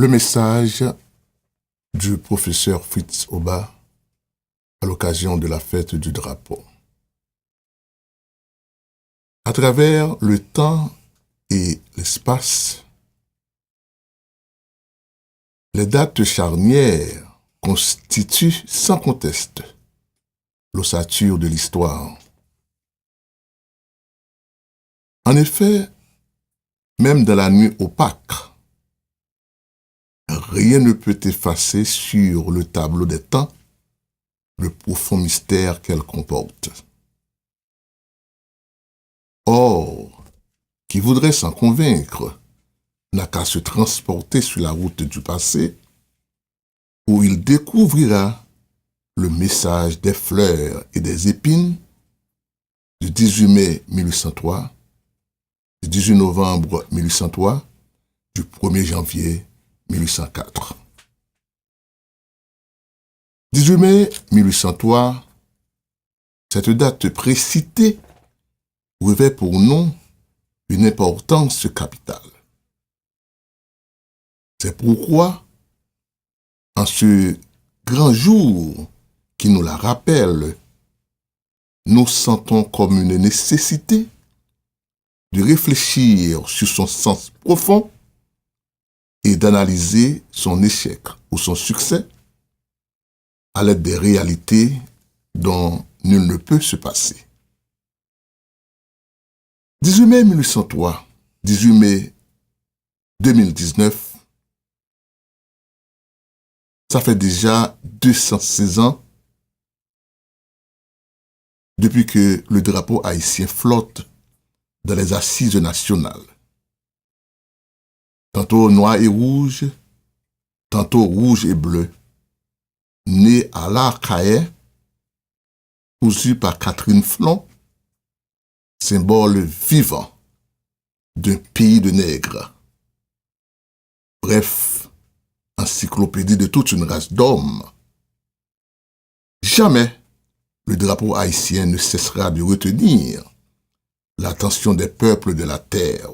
Le message du professeur Fritz Oba à l'occasion de la fête du drapeau. À travers le temps et l'espace, les dates charnières constituent sans conteste l'ossature de l'histoire. En effet, même dans la nuit opaque, rien ne peut effacer sur le tableau des temps le profond mystère qu'elle comporte. Or, qui voudrait s'en convaincre n'a qu'à se transporter sur la route du passé, où il découvrira le message des fleurs et des épines du 18 mai 1803, du 18 novembre 1803, du 1er janvier 1804. 18 mai 1803, cette date précitée revêt pour nous une importance capitale. C'est pourquoi, en ce grand jour qui nous la rappelle, nous sentons comme une nécessité de réfléchir sur son sens profond et d'analyser son échec ou son succès à l'aide des réalités dont nul ne peut se passer. 18 mai 1803, 18 mai 2019, ça fait déjà 216 ans depuis que le drapeau haïtien flotte dans les assises nationales. Tantôt noir et rouge, tantôt rouge et bleu, né à l'Arcaïe, cousu par Catherine Flon, symbole vivant d'un pays de nègres. Bref, encyclopédie de toute une race d'hommes. Jamais le drapeau haïtien ne cessera de retenir l'attention des peuples de la terre.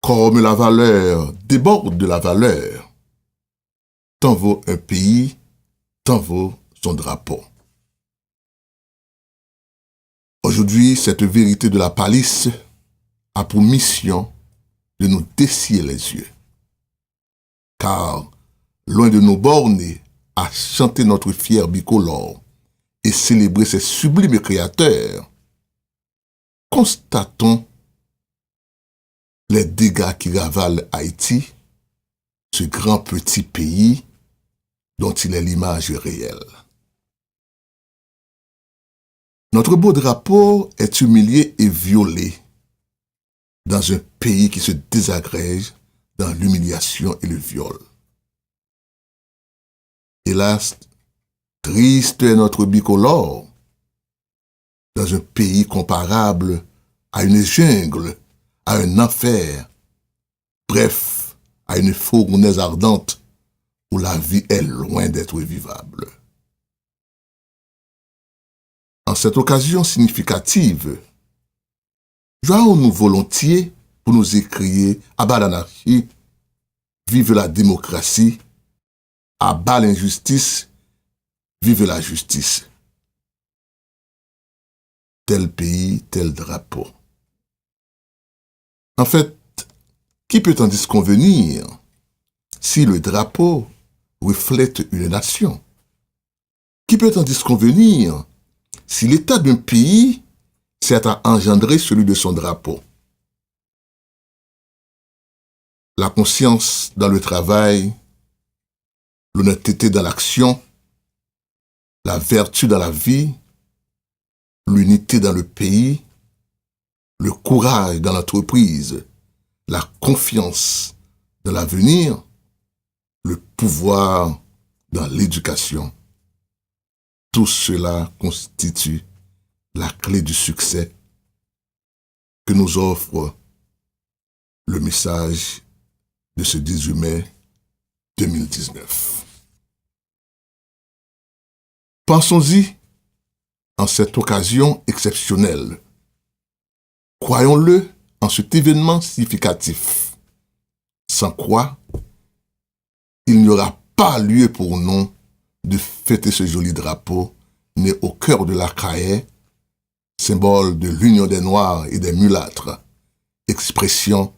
Comme la valeur déborde de la valeur, tant vaut un pays, tant vaut son drapeau. Aujourd'hui, cette vérité de la palisse a pour mission de nous dessiller les yeux. Car, loin de nous borner à chanter notre fier bicolore et célébrer ses sublimes créateurs, constatons les dégâts qui ravalent Haïti, ce grand petit pays dont il est l'image réelle. Notre beau drapeau est humilié et violé dans un pays qui se désagrège dans l'humiliation et le viol. Hélas, triste est notre bicolore dans un pays comparable à une jungle, à un enfer, bref, à une fournaise ardente où la vie est loin d'être vivable. En cette occasion significative, joignons-nous volontiers pour nous écrier à bas l'anarchie, vive la démocratie, à bas l'injustice, vive la justice. Tel pays, tel drapeau. En fait, qui peut en disconvenir si le drapeau reflète une nation? Qui peut en disconvenir si l'état d'un pays sert à engendrer celui de son drapeau? La conscience dans le travail, l'honnêteté dans l'action, la vertu dans la vie, l'unité dans le pays, le courage dans l'entreprise, la confiance dans l'avenir, le pouvoir dans l'éducation. Tout cela constitue la clé du succès que nous offre le message de ce 18 mai 2019. Pensons-y en cette occasion exceptionnelle. Croyons-le en cet événement significatif. sans quoi il n'y aura pas lieu pour nous de fêter ce joli drapeau né au cœur de la Caraïbe, symbole de l'union des Noirs et des mulâtres, expression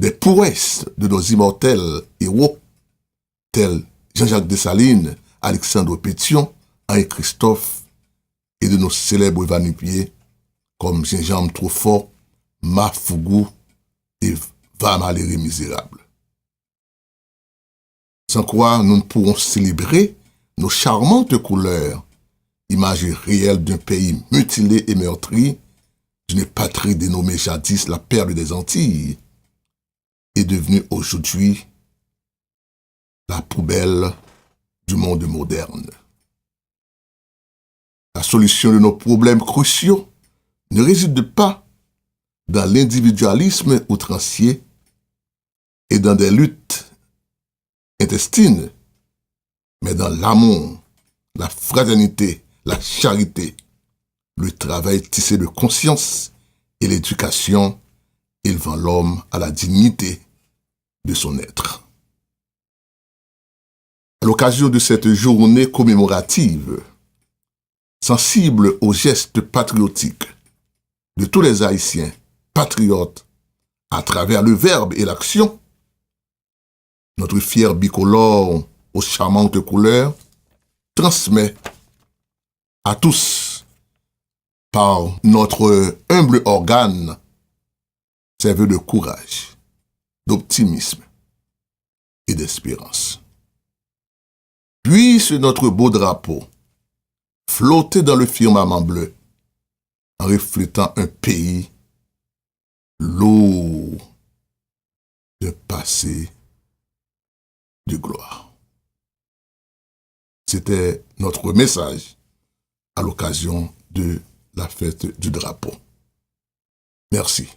des prouesses de nos immortels héros, tels Jean-Jacques Dessalines, Alexandre Pétion, Henri Christophe, et de nos célèbres va-nu-pieds comme Gingembre Truffaut, Mafougou et Va-Malheureux Misérable. Sans quoi nous ne pourrons célébrer nos charmantes couleurs, image réelle d'un pays mutilé et meurtri, d'une patrie dénommée jadis la perle des Antilles, est devenue aujourd'hui la poubelle du monde moderne. La solution de nos problèmes cruciaux ne réside pas dans l'individualisme outrancier et dans des luttes intestines, mais dans l'amour, la fraternité, la charité, le travail tissé de conscience et l'éducation élevant l'homme à la dignité de son être. À l'occasion de cette journée commémorative, sensible aux gestes patriotiques de tous les Haïtiens patriotes à travers le verbe et l'action, notre fier bicolore aux charmantes couleurs transmet à tous par notre humble organe ses vœux de courage, d'optimisme et d'espérance. Puisse notre beau drapeau flotter dans le firmament bleu en reflétant un pays lourd de passé de gloire. C'était notre message à l'occasion de la fête du drapeau. Merci.